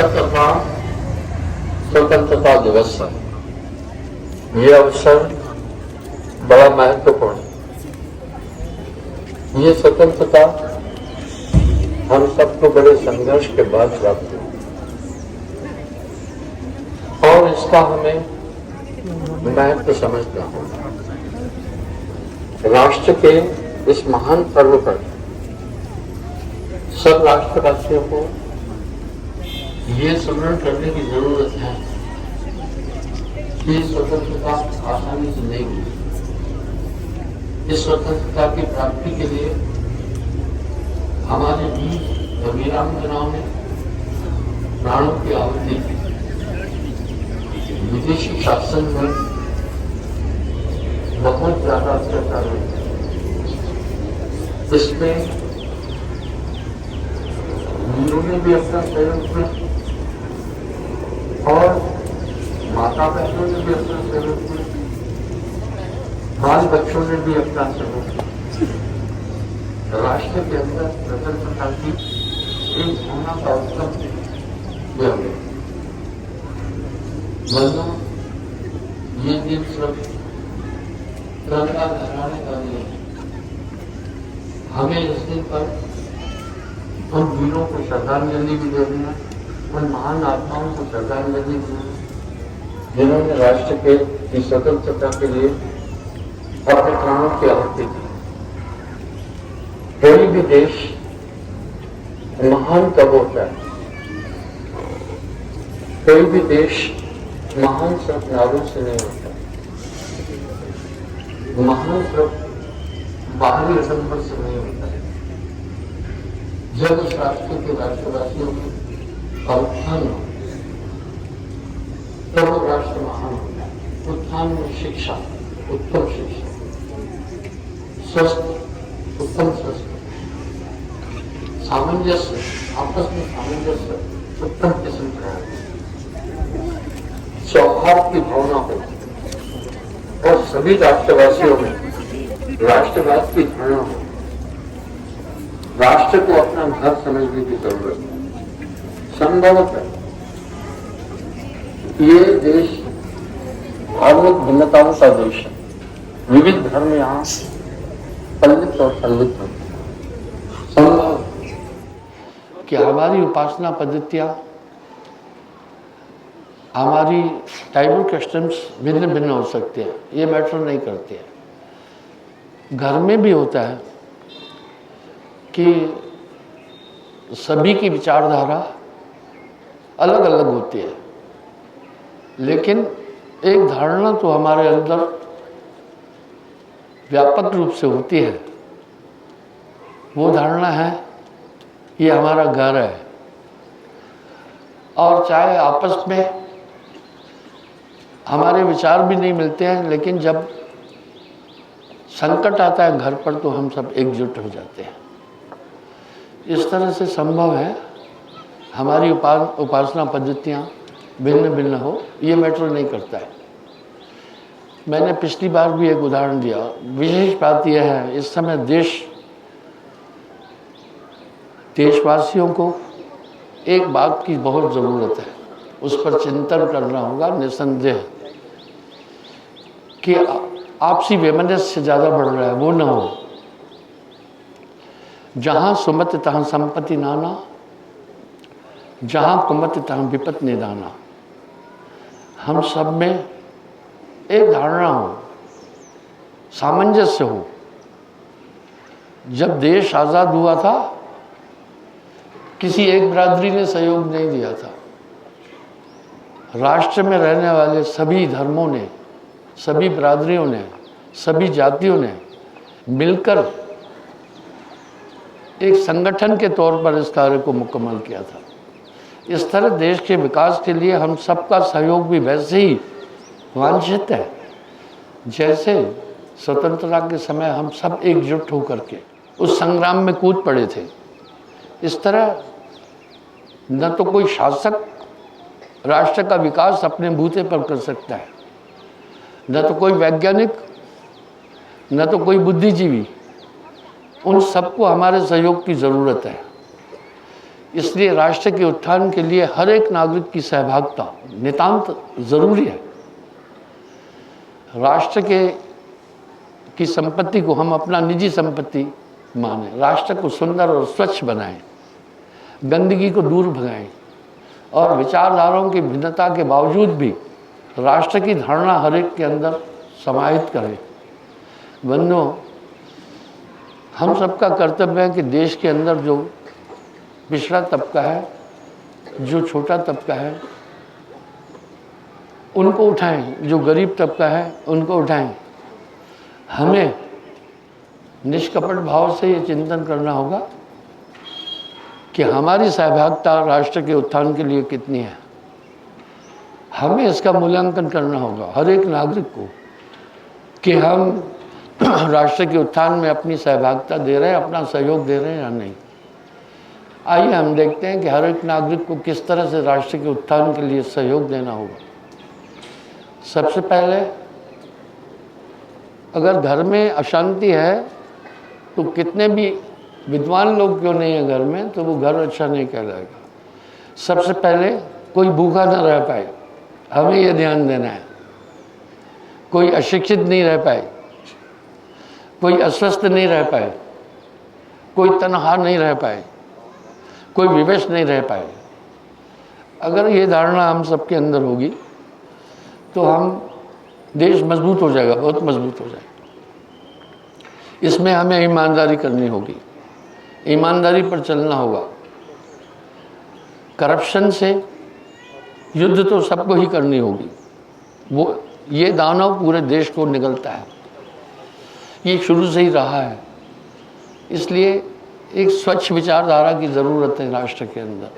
17वां स्वतंत्रता दिवस है। ये अवसर बड़ा महत्वपूर्ण है। ये स्वतंत्रता हम सबको बड़े संघर्ष के बाद प्राप्त हुई और इसका हमें महत्व समझना होगा। राष्ट्र के इस महान पर्व पर सब राष्ट्रवासियों को ये स्मरण करने की जरूरत है कि स्वतंत्रता आसानी से नहीं मिली। इस स्वतंत्रता की प्राप्ति के लिए हमारे वीर वीरांगनाओं ने प्राणों की आहुति दी। विदेशी शासन में बहुत ज्यादा अत्याचार हुए। इसमें वीरों ने भी अपना सहयोग किया और माता बहनों ने भी अपना सहयोग किया, बाल बच्चों ने भी अपना सहयोग किया। राष्ट्र के अंदर स्वतंत्रता की एक भावना का उत्सव हुआ। वरना ये दिन सिर्फ तिरंगा लहराने का नहीं है। हमें इस दिन पर उन वीरों को श्रद्धांजलि भी देनी है, उन महान आत्माओं को श्रद्धांजलि देनी है जिन्होंने राष्ट्र के स्वतंत्रता के लिए अपने प्राणों की आहुति दी। कोई भी देश महान कब होता है? कोई भी देश महान सिर्फ नारों से नहीं होता। महान सिर्फ बाहरी असंभव से नहीं होता है। जब उस राष्ट्र के राष्ट्रवासियों में उत्थान हो तब वो राष्ट्र महान होता है। उत्थान में शिक्षा, उत्तम शिक्षा, स्वस्थ, उत्तम स्वस्थ, सामंजस्य, आपस में सामंजस्य उत्तम किस्म का है, सौहार्द की भावना हो और सभी राष्ट्रवासियों में राष्ट्रवाद की धारणा हो। राष्ट्र को अपना घर समझने की जरूरत है। संभवतः ये देश धार्मिक भिन्नताओं का देश है। विविध धर्म यहाँ पल्लित और फल्लित होते हैं। संभव कि हमारी उपासना पद्धतियाँ, हमारी ट्राइबल कस्टम्स भिन्न भिन्न हो सकते हैं, ये मैटर नहीं करते हैं। घर में भी होता है कि सभी की विचारधारा अलग अलग होती है, लेकिन एक धारणा तो हमारे अंदर व्यापक रूप से होती है। वो धारणा है ये हमारा घर है, और चाहे आपस में हमारे विचार भी नहीं मिलते हैं, लेकिन जब संकट आता है घर पर तो हम सब एकजुट हो जाते हैं। इस तरह से संभव है हमारी उपासना पद्धतियाँ भिन्न भिन्न हो, ये मैटर नहीं करता है। मैंने पिछली बार भी एक उदाहरण दिया। विशेष बात यह है, इस समय देशवासियों को एक बात की बहुत ज़रूरत है, उस पर चिंतन करना होगा निसंदेह, कि आपसी वैमनस्य ज़्यादा बढ़ रहा है, वो न हो। जहाँ सुमत तहाँ संपत्ति नाना, जहाँ कुमत तहाँ विपत निदाना। हम सब में एक धारणा हो, सामंजस्य हो। जब देश आज़ाद हुआ था किसी एक बिरादरी ने सहयोग नहीं दिया था। राष्ट्र में रहने वाले सभी धर्मों ने, सभी बिरादरियों ने, सभी जातियों ने मिलकर एक संगठन के तौर पर इस कार्य को मुकम्मल किया था। इस तरह देश के विकास के लिए हम सबका सहयोग भी वैसे ही वांछित है जैसे स्वतंत्रता के समय हम सब एकजुट होकर के उस संग्राम में कूद पड़े थे। इस तरह न तो कोई शासक राष्ट्र का विकास अपने बूते पर कर सकता है, न तो कोई वैज्ञानिक, न तो कोई बुद्धिजीवी। उन सबको हमारे सहयोग की ज़रूरत है। इसलिए राष्ट्र के उत्थान के लिए हर एक नागरिक की सहभागिता नितांत जरूरी है। राष्ट्र की संपत्ति को हम अपना निजी संपत्ति माने, राष्ट्र को सुंदर और स्वच्छ बनाएं, गंदगी को दूर भगाएं और विचारधाराओं की भिन्नता के बावजूद भी राष्ट्र की धारणा हर एक के अंदर समाहित करें। बंधुओं, हम सबका कर्तव्य है कि देश के अंदर जो पिछड़ा तबका है, जो छोटा तबका है, उनको उठाएं, जो गरीब तबका है उनको उठाएं। हमें निष्कपट भाव से ये चिंतन करना होगा कि हमारी सहभागिता राष्ट्र के उत्थान के लिए कितनी है। हमें इसका मूल्यांकन करना होगा हर एक नागरिक को कि हम राष्ट्र के उत्थान में अपनी सहभागिता दे रहे हैं, अपना सहयोग दे रहे हैं या नहीं। आइए हम देखते हैं कि हर एक नागरिक को किस तरह से राष्ट्र के उत्थान के लिए सहयोग देना होगा। सबसे पहले, अगर घर में अशांति है तो कितने भी विद्वान लोग क्यों नहीं है घर में, तो वो घर अच्छा नहीं कहलाएगा। सबसे पहले कोई भूखा ना रह पाए, हमें ये ध्यान देना है। कोई अशिक्षित नहीं रह पाए, कोई अस्वस्थ नहीं रह पाए, कोई तनहा नहीं रह पाए, कोई विवश नहीं रह पाए। अगर ये धारणा हम सबके अंदर होगी तो हम देश मजबूत हो जाएगा, बहुत मजबूत हो जाएगा। इसमें हमें ईमानदारी करनी होगी, ईमानदारी पर चलना होगा। करप्शन से युद्ध तो सबको ही करनी होगी, वो ये दानव पूरे देश को निगलता है, ये शुरू से ही रहा है। इसलिए एक स्वच्छ विचारधारा की ज़रूरत है राष्ट्र के अंदर,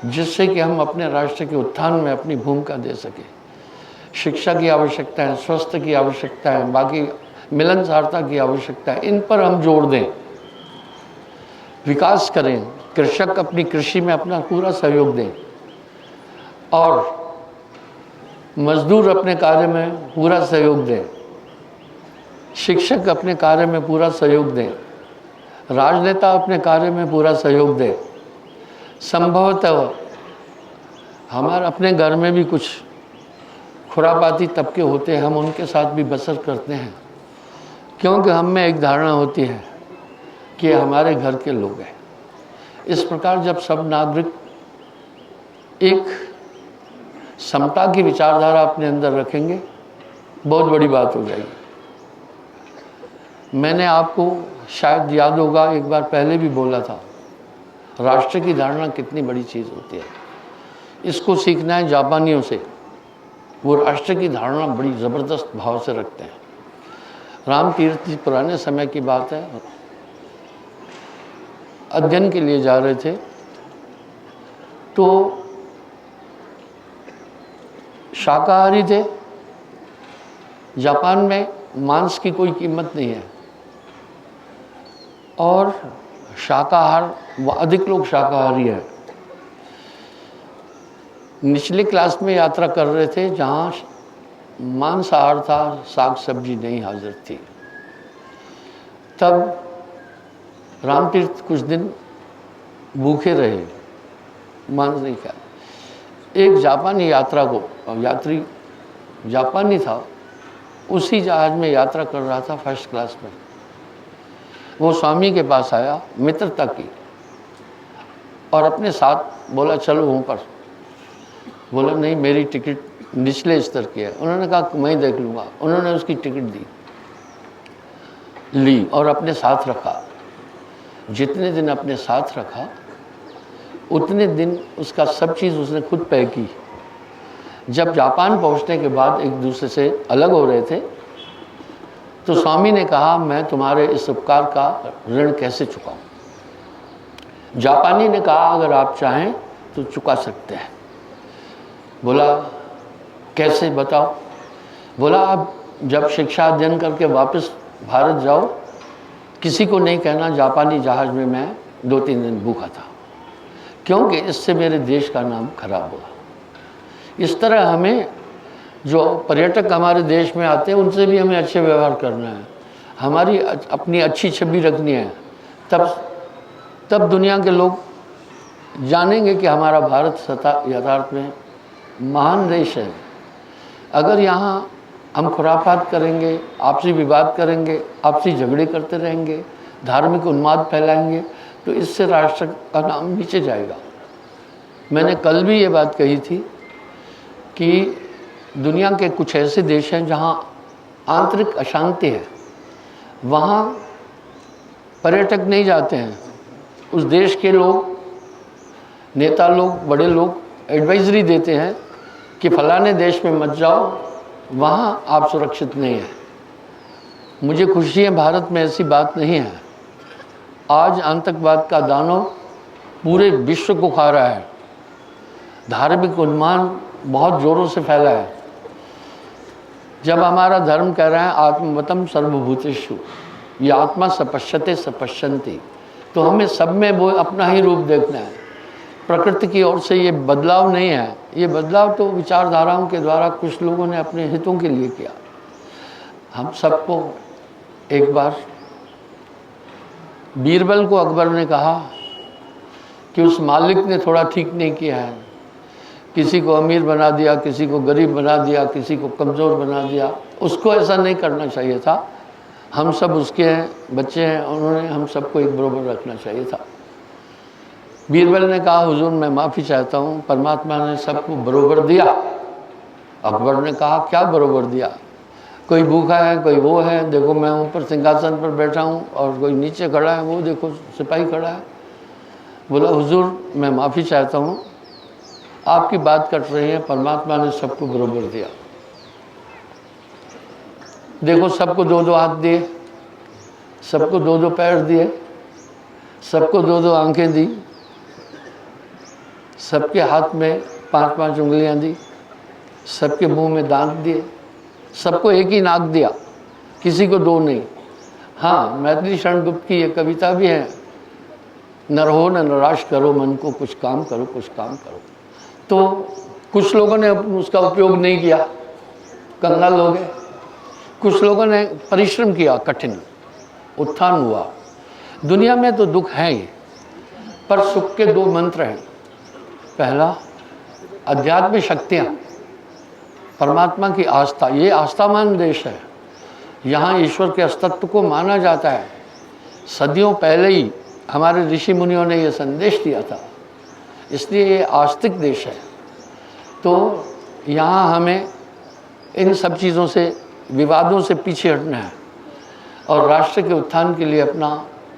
जिससे कि हम अपने राष्ट्र के उत्थान में अपनी भूमिका दे सकें। शिक्षा की आवश्यकता है, स्वास्थ्य की आवश्यकता है, बाकी मिलनसारता की आवश्यकता है, इन पर हम जोड़ दें, विकास करें। कृषक अपनी कृषि में अपना पूरा सहयोग दें और मजदूर अपने कार्य में पूरा सहयोग दें, शिक्षक अपने कार्य में पूरा सहयोग दें, राजनेता अपने कार्य में पूरा सहयोग दें। संभवतः हमारे अपने घर में भी कुछ खुरापाती तबके होते हैं, हम उनके साथ भी बसर करते हैं, क्योंकि हम में एक धारणा होती है कि हमारे घर के लोग हैं। इस प्रकार जब सब नागरिक एक समता की विचारधारा अपने अंदर रखेंगे, बहुत बड़ी बात हो जाएगी। मैंने आपको शायद याद होगा, एक बार पहले भी बोला था, राष्ट्र की धारणा कितनी बड़ी चीज़ होती है। इसको सीखना है जापानियों से। वो राष्ट्र की धारणा बड़ी ज़बरदस्त भाव से रखते हैं। राम तीर्थ जी पुराने समय की बात है, अध्ययन के लिए जा रहे थे, तो शाकाहारी थे। जापान में मांस की कोई कीमत नहीं है और शाकाहार, अधिक लोग शाकाहारी हैं। निचली क्लास में यात्रा कर रहे थे जहाँ मांसाहार था, साग सब्जी नहीं हाजिर थी। तब रामतीर्थ कुछ दिन भूखे रहे, मांस नहीं खाया। एक जापानी यात्री जापानी था, उसी जहाज में यात्रा कर रहा था फर्स्ट क्लास में। वो स्वामी के पास आया, मित्रता की, और अपने साथ बोला चलो ऊपर। बोला नहीं, मेरी टिकट निचले स्तर की है। उन्होंने कहा मैं देख लूँगा। उन्होंने उसकी टिकट ली और अपने साथ रखा। जितने दिन अपने साथ रखा उतने दिन उसका सब चीज़ उसने खुद तय की। जब जापान पहुंचने के बाद एक दूसरे से अलग हो रहे थे तो स्वामी ने कहा मैं तुम्हारे इस उपकार का ऋण कैसे चुकाऊं। जापानी ने कहा अगर आप चाहें तो चुका सकते हैं। बोला कैसे बताओ। बोला आप जब शिक्षा अध्ययन करके वापस भारत जाओ, किसी को नहीं कहना जापानी जहाज में मैं 2-3 दिन भूखा था, क्योंकि इससे मेरे देश का नाम खराब हुआ। इस तरह हमें जो पर्यटक हमारे देश में आते हैं उनसे भी हमें अच्छे व्यवहार करना है, हमारी अपनी अच्छी छवि रखनी है। तब दुनिया के लोग जानेंगे कि हमारा भारत यथार्थ में महान देश है। अगर यहाँ हम खुराफात करेंगे, आपसी विवाद करेंगे, आपसी झगड़े करते रहेंगे, धार्मिक उन्माद फैलाएंगे, तो इससे राष्ट्र का नाम नीचे जाएगा। मैंने कल भी ये बात कही थी कि दुनिया के कुछ ऐसे देश हैं जहाँ आंतरिक अशांति है, वहाँ पर्यटक नहीं जाते हैं। उस देश के लोग, नेता लोग, बड़े लोग एडवाइजरी देते हैं कि फलाने देश में मत जाओ, वहाँ आप सुरक्षित नहीं हैं। मुझे खुशी है भारत में ऐसी बात नहीं है। आज आतंकवाद का दानव पूरे विश्व को खा रहा है। धार्मिक उन्माद बहुत ज़ोरों से फैला है। जब हमारा धर्म कह रहा है आत्मवतम सर्वभूतेषु, ये आत्मा सपश्यते सपश्यन्ति, तो हमें सब में वो अपना ही रूप देखना है। प्रकृति की ओर से ये बदलाव नहीं है। ये बदलाव तो विचारधाराओं के द्वारा कुछ लोगों ने अपने हितों के लिए किया। हम सबको एक बार बीरबल को अकबर ने कहा कि उस मालिक ने थोड़ा ठीक नहीं किया है, किसी को अमीर बना दिया, किसी को गरीब बना दिया, किसी को कमज़ोर बना दिया। उसको ऐसा नहीं करना चाहिए था। हम सब उसके हैं, बच्चे हैं, उन्होंने हम सबको एक बराबर रखना चाहिए था। बीरबल ने कहा हुजूर मैं माफ़ी चाहता हूँ, परमात्मा ने सबको बराबर दिया। अकबर ने कहा क्या बराबर दिया? कोई भूखा है, कोई वो है, देखो मैं ऊपर सिंहासन पर बैठा हूँ और कोई नीचे खड़ा है, वो देखो सिपाही खड़ा है। बोला हुजूर मैं माफ़ी चाहता हूँ, आपकी बात कट रही है, परमात्मा ने सबको बराबर दिया। देखो सबको दो दो हाथ दिए, सबको दो दो पैर दिए, सबको दो दो आंखें दी, सबके हाथ में 5-5 उंगलियां दी, सबके मुंह में दांत दिए, सबको एक ही नाक दिया, किसी को दो नहीं। हाँ, मैथिली शरण गुप्त की ये कविता भी है, न रहो न निराश करो मन को, कुछ काम करो कुछ काम करो। तो कुछ लोगों ने उसका उपयोग नहीं किया, कंगाल हो गए। कुछ लोगों ने परिश्रम किया, कठिन उत्थान हुआ। दुनिया में तो दुख है ही, पर सुख के 2 मंत्र हैं। पहला अध्यात्मिक शक्तियाँ, परमात्मा की आस्था। ये आस्थावान देश है, यहाँ ईश्वर के अस्तित्व को माना जाता है। सदियों पहले ही हमारे ऋषि मुनियों ने ये संदेश दिया था, इसलिए ये आस्तिक देश है। तो यहाँ हमें इन सब चीज़ों से, विवादों से पीछे हटना है और राष्ट्र के उत्थान के लिए अपना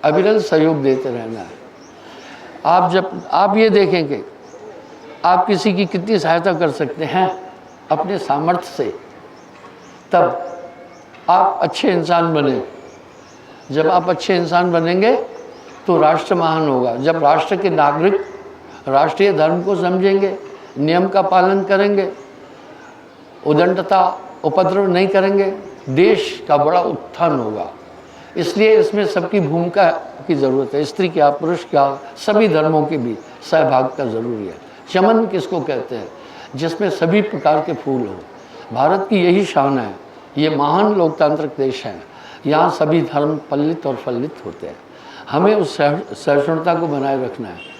अविरल सहयोग देते रहना है। आप ये देखेंगे आप किसी की कितनी सहायता कर सकते हैं अपने सामर्थ्य से, तब आप अच्छे इंसान बने। जब आप अच्छे इंसान बनेंगे तो राष्ट्र महान होगा। जब राष्ट्र के नागरिक राष्ट्रीय धर्म को समझेंगे, नियम का पालन करेंगे, उद्दंडता उपद्रव नहीं करेंगे, देश का बड़ा उत्थान होगा। इसलिए इसमें सबकी भूमिका की ज़रूरत है, स्त्री क्या पुरुष क्या, सभी धर्मों की भी सहभागिता ज़रूरी है। चमन किसको कहते हैं? जिसमें सभी प्रकार के फूल हो। भारत की यही शान है। ये महान लोकतांत्रिक देश है, यहाँ सभी धर्म पल्लित और फलित होते हैं। हमें उस सहिष्णुता को बनाए रखना है।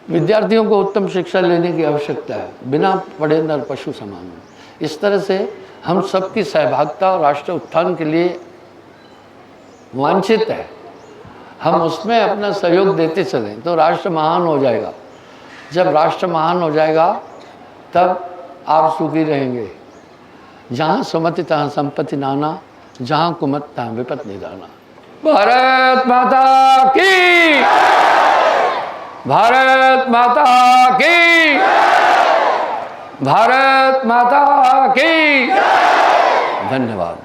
विद्यार्थियों को उत्तम शिक्षा लेने की आवश्यकता है, बिना पढ़े नर पशु समान। इस तरह से हम सबकी सहभागिता राष्ट्र उत्थान के लिए वांछित है। हम उसमें अपना सहयोग देते चलें तो राष्ट्र महान हो जाएगा। जब राष्ट्र महान हो जाएगा तब आप सुखी रहेंगे। जहाँ सुमति तहाँ संपत्ति नाना, जहाँ कुमत तहाँ विपत निदाना। भारत माता की, भारत माता की, भारत माता की। धन्यवाद।